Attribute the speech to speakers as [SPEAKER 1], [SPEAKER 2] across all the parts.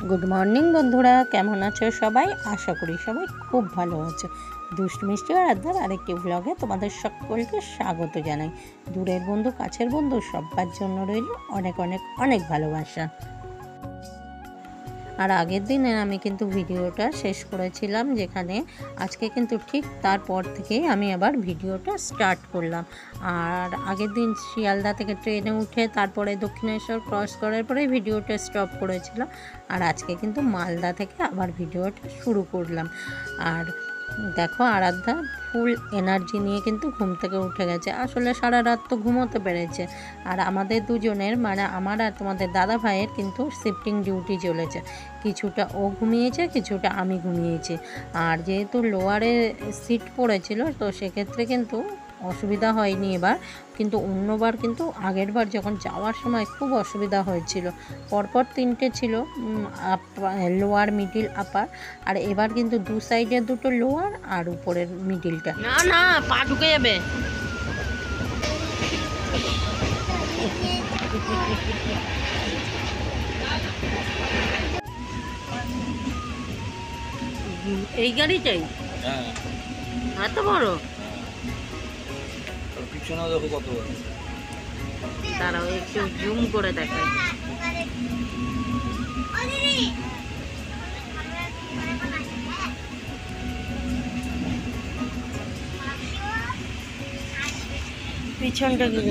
[SPEAKER 1] Good morning বন্ধুরা, কেমন আছো সবাই? আশা করি সবাই খুব ভালো আছো। দুষ্টু মিষ্টি আরাধ্যার আরেকটি ব্লগে তোমাদের সকলকে স্বাগত জানাই। দূরের বন্ধু কাছের বন্ধু সবার জন্য রইল অনেক অনেক অনেক ভালোবাসা। আর আগের দিনে আমি কিন্তু ভিডিওটা শেষ করেছিলাম, যেখানে আজকে কিন্তু ঠিক তারপর থেকেই আমি আবার ভিডিওটা স্টার্ট করলাম। আর আগের দিন শিয়ালদা থেকে ট্রেনে উঠে তারপরে দক্ষিণেশ্বর ক্রস করার পরে ভিডিওটা স্টপ করেছিলাম। আর আজকে কিন্তু মালদা থেকে আবার ভিডিওটা শুরু করলাম। আর দেখো, আরাধ্যা ফুল এনার্জি নিয়ে কিন্তু ঘুম থেকে উঠে গেছে। আসলে সারা রাত তো ঘুমোতে পেরেছে। আর আমাদের দুজনের, মানে আমার আর তোমাদের দাদা ভাইয়ের কিন্তু শিফটিং ডিউটি চলেছে। কিছুটা ও ঘুমিয়েছে, কিছুটা আমি ঘুমিয়েছি। আর যেহেতু লোয়ারে সিট পড়েছিল, তো সেক্ষেত্রে কিন্তু অসুবিধা হয়নি এবার। কিন্তু অন্যবার কিন্তু আগের বার যখন যাওয়ার সময় খুব অসুবিধা হয়েছিল। পরপর তিনটে ছিল, লোয়ার, মিডিল, আপার। আর এবার কিন্তু দু সাইডে দুটো লোয়ার আর উপরের মিডিলটা।
[SPEAKER 2] না না, পা ঢুকে যাবে। এই গাড়িটাই
[SPEAKER 3] হ্যাঁ,
[SPEAKER 2] এত বড়?
[SPEAKER 3] পিছনে দেখো কত বড়।
[SPEAKER 2] দাঁড়াও একটু জুম করে দেখাই। পিছনটা কি,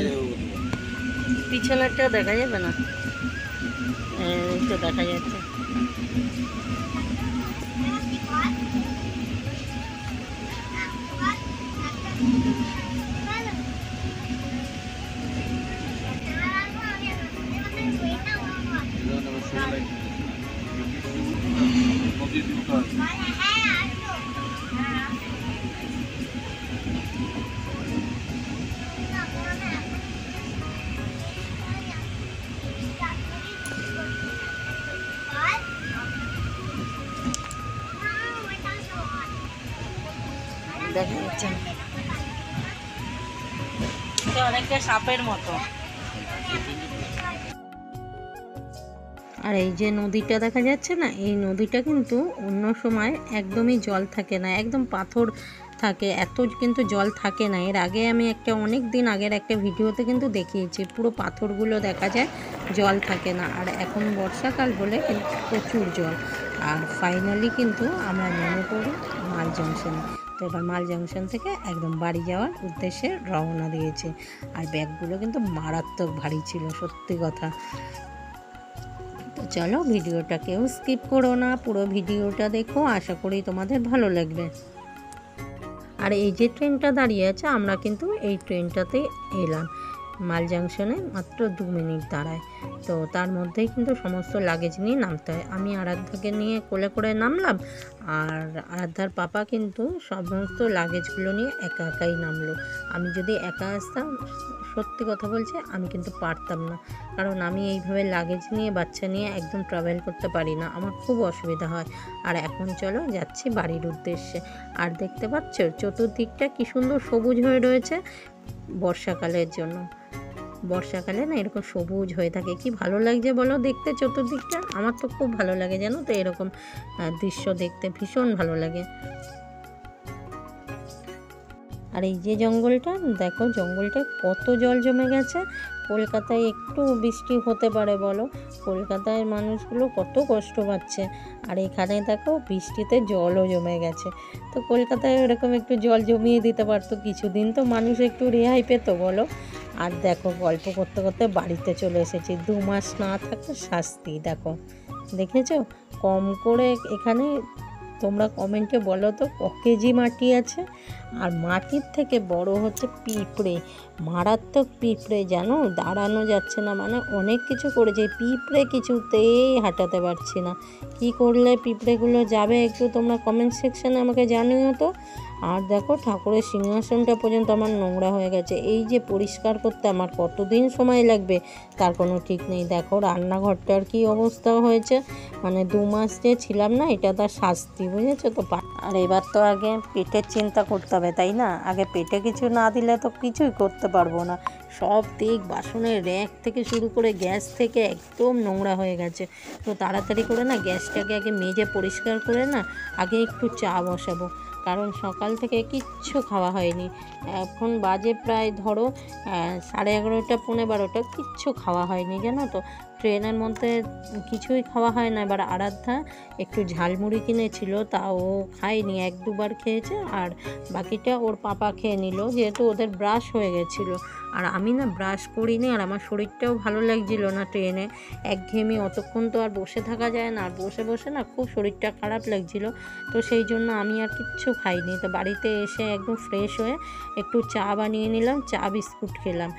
[SPEAKER 2] পিছনেরটা দেখা যাবে না? এই তো দেখা যাচ্ছে। দেখা যাচ্ছে না, অনেকটা সাপের মতো।
[SPEAKER 1] আর এই যে নদীটা দেখা যাচ্ছে না, এই নদীটা কিন্তু অন্য সময় একদমই জল থাকে না, একদম পাথর থাকে, এত কিন্তু জল থাকে না। এর আগে আমি অনেক দিন আগের একটা ভিডিওতে কিন্তু দেখিয়েছি, পুরো পাথরগুলো দেখা যায়, জল থাকে না। আর এখন বর্ষাকাল বলে কিন্তু প্রচুর জল। আর ফাইনালি কিন্তু আমরা নেমে পড়ি মাল জংশনে। তো এবার মাল জংশন থেকে একদম বাড়ি যাওয়ার উদ্দেশ্যে রওনা দিয়েছে। আর ব্যাগগুলো কিন্তু মারাত্মক ভারী ছিল, সত্যি কথা। তো চলো, ভিডিওটা কেউ স্কিপ করো না, পুরো ভিডিওটা দেখো, আশা করি তোমাদের ভালো লাগবে। আর এই যে ট্রেনটা দাঁড়িয়ে আছে, আমরা কিন্তু এই ট্রেনটাতেই এলাম। মাল জাংশনে মাত্র 2 মিনিট দাঁড়ায়। তো তার মধ্যেই কিন্তু সমস্ত লাগেজ নিয়ে নামতে হয়। আমি আরাধ্যাকে নিয়ে কোলে করে নামলাম, আর আরাধ্যার পাপা কিন্তু সমস্ত লাগেজগুলো নিয়ে একা একাই নামলো। আমি যদি একা আসতাম, সত্যি কথা বলছি, আমি কিন্তু পারতাম না। কারণ আমি এইভাবে লাগেজ নিয়ে, বাচ্চা নিয়ে একদম ট্রাভেল করতে পারি না, আমার খুব অসুবিধা হয়। আর এখন চলো যাচ্ছি বাড়ির উদ্দেশ্যে। আর দেখতে পাচ্ছ চতুর্দিকটা কি সুন্দর সবুজ হয়ে রয়েছে বর্ষাকালের জন্য। বর্ষাকালে না এরকম সবুজ হয়ে থাকে, কি ভালো লাগছে বলো দেখতে চতুর্দিকটা। আমার তো খুব ভালো লাগে, জানো তো, এরকম দৃশ্য দেখতে ভীষণ ভালো লাগে। আর এই যে জঙ্গলটা দেখো, জঙ্গলটায় কত জল জমে গেছে। কলকাতায় একটু বৃষ্টি হতে পারে বলো, কলকাতায় মানুষগুলো কত কষ্ট পাচ্ছে। আর এখানে দেখো বৃষ্টিতে জলও জমে গেছে। তো কলকাতায় এরকম একটু জল জমিয়ে দিতে পারতো, কিছুদিন তো মানুষ একটু রেহাই পেতো বলো। আর দেখো, গল্প করতে করতে বাড়িতে চলে এসেছি। 2 মাস না থাকলে শাস্তি। দেখো, দেখেছো কম করে এখানে। তোমরা কমেন্টে বলো তো ক কেজি মাটি আছে। আর মাটির থেকে বড় হচ্ছে পিঁপড়ে, মারাত্মক পিঁপড়ে, জানো, দাঁড়ানো যাচ্ছে না। মানে অনেক কিছু করেছে, পিঁপড়ে কিছুতেই হাঁটাতে পারছি না। কি করলে পিঁপড়েগুলো যাবে একটু তোমরা কমেন্ট সেকশানে আমাকে জানিও তো। আর দেখো ঠাকুরের সিংহাসনটা পর্যন্ত আমার নোংরা হয়ে গেছে। এই যে পরিষ্কার করতে আমার কতদিন সময় লাগবে তার কোনো ঠিক নেই। দেখো রান্নাঘরটার কি অবস্থা হয়েছে, মানে 2 মাস যে ছিলাম না, এটা তার শাস্তি, বুঝেছো তো। আর এবার তো আগে পেটের চিন্তা করতে হবে, তাই না? আগে পেটে কিছু না দিলে তো কিছুই করতে পারবো না। সব দিক বাসনের র্যাক থেকে শুরু করে গ্যাস থেকে একদম নোংরা হয়ে গেছে। তো তাড়াতাড়ি করে না গ্যাসটাকে আগে মেজে পরিষ্কার করে না আগে একটু চা বসাবো, কারণ সকাল থেকে কিচ্ছু খাওয়া হয়নি। এখন বাজে প্রায় ধরো 11:30 পৌনে 12টা, কিচ্ছু খাওয়া হয়নি জানো তো। ট্রেনের মধ্যে কিছুই খাওয়া হয় না। এবার আরাধ্যা একটু ঝালমুড়ি কিনেছিল, তাও খায়নি, 1-2 বার খেয়েছে, আর বাকিটা ওর পাপা খেয়ে নিল, যেহেতু ওদের ব্রাশ হয়ে গেছিলো। আর আমি না ব্রাশ করিনি, আর আমার শরীরটাও ভালো লাগছিল না ট্রেনে, একঘেয়েমি, অতক্ষণ তো আর বসে থাকা যায় না, আর বসে বসে না খুব শরীরটা খারাপ লাগছিল। তো সেই জন্য আমি আর কিচ্ছু খাইনি। তো বাড়িতে এসে একদম ফ্রেশ হয়ে একটু চা বানিয়ে নিলাম, চা বিস্কুট খেলাম।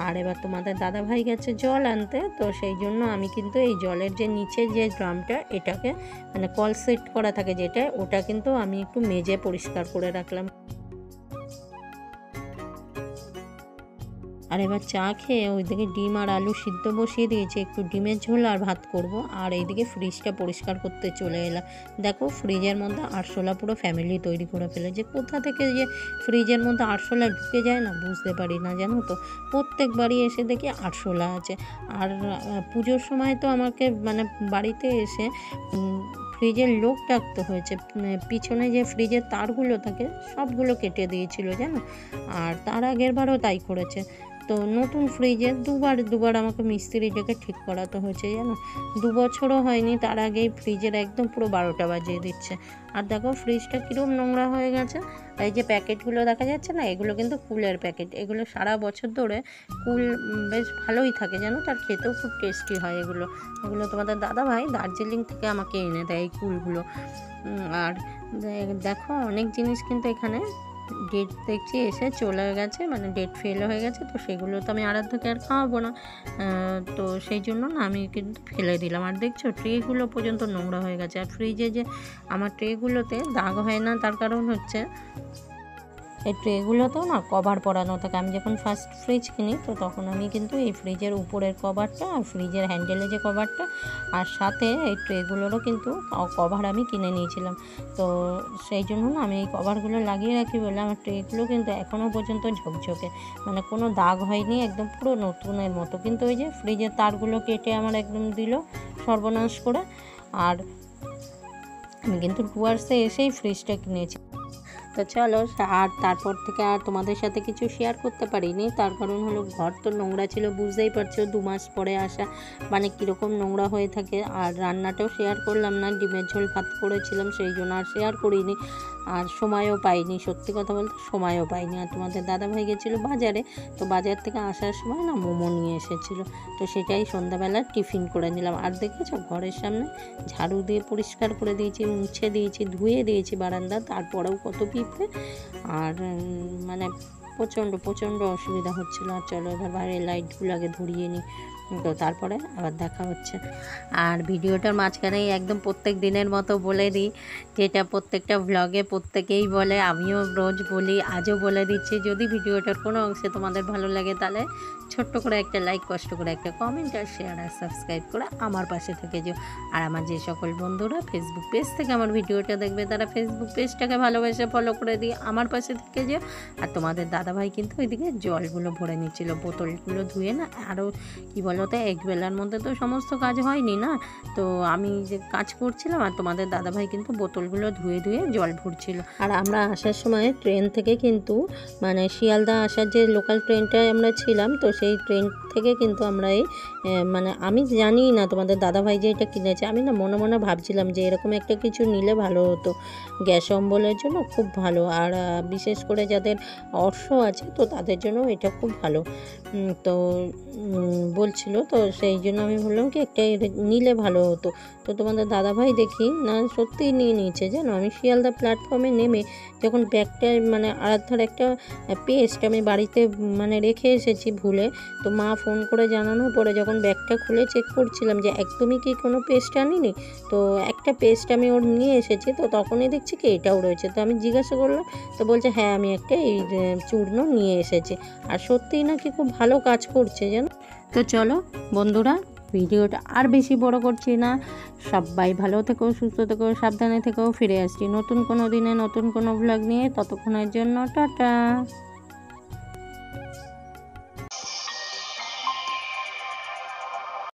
[SPEAKER 1] আর এবার তোমাদের দাদাভাই গেছে জল আনতে, তো সেই জন্য আমি কিন্তু এই জলের যে নিচে যে ড্রামটা, এটাকে মানে কল সেট করা থাকে যেটা, ওটা কিন্তু আমি একটু মেজে পরিষ্কার করে রাখলাম। আর এবার চা খেয়ে ওইদিকে ডিম আর আলু সিদ্ধ বসিয়ে দিয়েছি, একটু ডিমের ঝোল আর ভাত করব। আর এইদিকে ফ্রিজটা পরিষ্কার করতে চলে এলাম। দেখো ফ্রিজের মধ্যে আরশোলা পুরো ফ্যামিলি তৈরি করে ফেলেছে। কোথা থেকে যে ফ্রিজের মধ্যে আরশোলা ঢুকে যায় না বুঝতে পারি না, জানো তো। প্রত্যেকবারই এসে দেখি আরশোলা আছে। আর পুজোর সময় তো আমাকে মানে বাড়িতে এসে ফ্রিজের লোক ডাকতে হয়েছে। পিছনে যে ফ্রিজের তারগুলো থাকে সবগুলো কেটে দিয়েছিল জানো। আর তার আগের বারও তাই করেছে। তো নতুন ফ্রিজে দুবার আমাকে মিস্ত্রি ডেকে ঠিক করাতে হয়েছে জানো। 2 বছরও হয়নি, তার আগেই ফ্রিজের একদম পুরো 12টা বাজিয়ে দিচ্ছে। আর দেখো ফ্রিজটা কীরকম নোংরা হয়ে গেছে। এই যে প্যাকেটগুলো দেখা যাচ্ছে না, এগুলো কিন্তু কুলের প্যাকেট। এগুলো সারা বছর ধরে কুল বেশ ভালোই থাকে জানো, তার খেতেও খুব টেস্টি হয়। এগুলো তোমাদের দাদাভাই দার্জিলিং থেকে আমাকে এনে দেয় এই কুলগুলো। আর দেখো অনেক জিনিস কিন্তু এখানে ডেট দেখছি এসে চলে গেছে, মানে ডেট ফেল হয়ে গেছে। তো সেগুলো তো আমি আরাধ্যকে আর খাওয়াবো না, তো সেই জন্য না আমি কিন্তু ফেলে দিলাম। আর দেখছো ট্রেগুলো পর্যন্ত নোংরা হয়ে গেছে। আর ফ্রিজে যে আমার ট্রেগুলোতে দাগ হয় না, তার কারণ হচ্ছে এই ট্রেগুলোতেও না কভার পরানো থাকে। আমি যখন ফার্স্ট ফ্রিজ কিনি তো তখন আমি কিন্তু এই ফ্রিজের উপরের কভারটা আর ফ্রিজের হ্যান্ডেলে যে কভারটা আর সাথে এই ট্রেগুলোরও কিন্তু কভার আমি কিনে নিয়েছিলাম। তো সেই জন্য না আমি এই কভারগুলো লাগিয়ে রাখি বলে আমার ট্রেগুলো কিন্তু এখনও পর্যন্ত ঝকঝকে, মানে কোনো দাগ হয়নি, একদম পুরো নতুনের মতো। কিন্তু ওই যে ফ্রিজের তারগুলো কেটে আমার একদম দিল সর্বনাশ করে। আর আমি কিন্তু ডুয়ার্সে এসেই ফ্রিজটা কিনেছি। তো চলো, আর তারপর থেকে আর তোমাদের সাথে কিছু শেয়ার করতে পারিনি, তার কারণ হলো ঘর তো নোংরা ছিল, বুঝতেই পারছো 2 মাস পরে আসা মানে কীরকম নোংরা হয়ে থাকে। আর রান্নাটাও শেয়ার করলাম না, ডিমের ঝোল ভাত করেছিলাম, সেই জন্য আর শেয়ার করিনি। আর সময়ও পাইনি, সত্যি কথা বলতে সময়ও পাইনি। আর তোমাদের দাদাভাই গেছিলো বাজারে, তো বাজার থেকে আসার সময় না মোমো নিয়ে এসেছিলো, তো সেটাই সন্ধ্যাবেলা টিফিন করে নিলাম। আর দেখেছো ঘরের সামনে ঝাড়ু দিয়ে পরিষ্কার করে দিয়েছি, মুছে দিয়েছি, ধুয়ে দিয়েছি বারান্দা, তারপরেও কত পিঁপড়ে। আর মানে প্রচণ্ড অসুবিধা হচ্ছিলো। আর চলো এবার বাইরের লাইটগুলো আগে ধরিয়ে নিই, তো তারপরে আবার দেখা হচ্ছে। আর ভিডিওটার মাঝখানেই একদম প্রত্যেক দিনের মতো বলে দিই, যেটা প্রত্যেকটা ভ্লগে প্রত্যেকেই বলে, আমিও রোজ বলি, আজও বলে দিচ্ছি। যদি ভিডিওটার কোনো অংশে তোমাদের ভালো লাগে তাহলে ছোট্ট করে একটা লাইক, কষ্ট করে একটা কমেন্ট, আর শেয়ার আর সাবস্ক্রাইব করে আমার পাশে থেকে যেও। আর আমার যে সকল বন্ধুরা ফেসবুক পেজ থেকে আমার ভিডিওটা দেখবে, তারা ফেসবুক পেজটাকে ভালোবেসে ফলো করে দিয়ে আমার পাশে থেকে যেও। আর তোমাদের দাদাভাই কিন্তু ওইদিকে জলগুলো ভরে নিচ্ছিল, বোতলগুলো ধুয়ে না। আরও কী বলো তো, একবেলার মধ্যে তো সমস্ত কাজ হয়নি না, তো আমি যে কাজ করছিলাম আর তোমাদের দাদাভাই কিন্তু বোতলগুলো ধুয়ে জল ভরছিল। আর আমরা আসার সময় ট্রেন থেকে কিন্তু মানে শিয়ালদা আসার যে লোকাল ট্রেনটায় আমরা ছিলাম, তো সেই ট্রেন থেকে কিন্তু আমরা এই মানে আমি জানি না তোমাদের দাদাভাই যে এটা কিনেছে, আমি না মনে মনে ভাবছিলাম যে এরকম একটা কিছু নিলে ভালো হতো, গ্যাস অম্বলের জন্য খুব ভালো। আর বিশেষ করে যাদের অর্শ আছে তো তাদের জন্য এটা খুব ভালো। তো বলছিল, তো সেই জন্য আমি বললাম কি একটা নিলে ভালো হতো। তো তোমাদের দাদাভাই দেখি না সত্যিই নিয়ে নিয়েছে জানো। আমি শিয়ালদা প্ল্যাটফর্মে নেমে যখন ব্যাগটা মানে আরাধ্যার একটা পেস্ট আমি বাড়িতে মানে রেখে এসেছি ভুলে, তো মা ফোন করে জানানোর পরে যখন ব্যাগটা খুলে চেক করছিলাম যে একদমই কি কোনো পেস্ট আনিনি, তো একটা পেস্ট আমি ওর নিয়ে এসেছি, তো তখনই দেখছি কি এটাও রয়েছে। তো আমি জিজ্ঞাসা করলাম, তো বলছে হ্যাঁ আমি একটা এই চূর্ণ নিয়ে এসেছি, আর সত্যিই নাকি খুব ভালো কাজ করছে জানো। তো চলো বন্ধুরা, ভিডিওটা আর বেশি বড় করছি না, সবাই ভালো থেকো, সুস্থ থেকো, সাবধানে থেকো। ফিরে আসছি নতুন কোনো দিনে নতুন কোনো ব্লগ নিয়ে, ততক্ষণের জন্য টাটা।